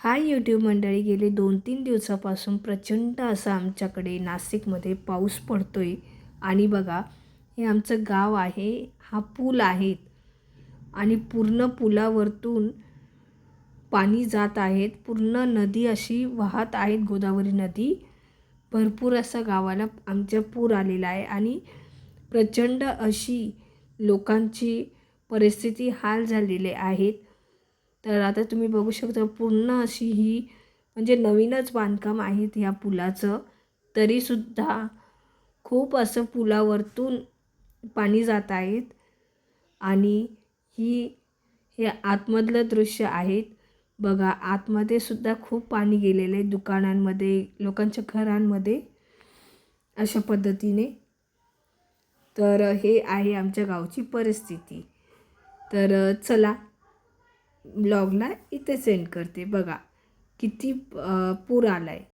Hi YouTube मंडळी, गेले 2-3 दिवसापासून प्रचंड असा आमच्याकडे नाशिकमध्ये पाऊस पडतो आहे. आणि बघा, हे आमचं गाव आहे, हा पूल आहे आणि पूर्ण पुलावरतून पाणी जात आहेत. पूर्ण नदी अशी वाहत आहेत, गोदावरी नदी. भरपूर असा गावाला आमच्या पूर आलेला आहे आणि प्रचंड अशी लोकांची परिस्थिती हाल झालेले आहेत. तर आता तुम्ही बघू शकता, पूर्ण अशी ही म्हणजे नवीनच बांधकाम आहेत ह्या पुलाचं, तरीसुद्धा खूप असं पुलावरतून पाणी जात आहेत. आणि हे आतमधलं दृश्य आहेत. बघा, आतमध्ये सुद्धा खूप पाणी गेलेलं आहे, दुकानांमध्ये, लोकांच्या घरांमध्ये, अशा पद्धतीने. तर हे आहे आमच्या गावची परिस्थिती. तर चला, ब्लॉगला इथे सेंड करते. बघा किती पूर आला आहे.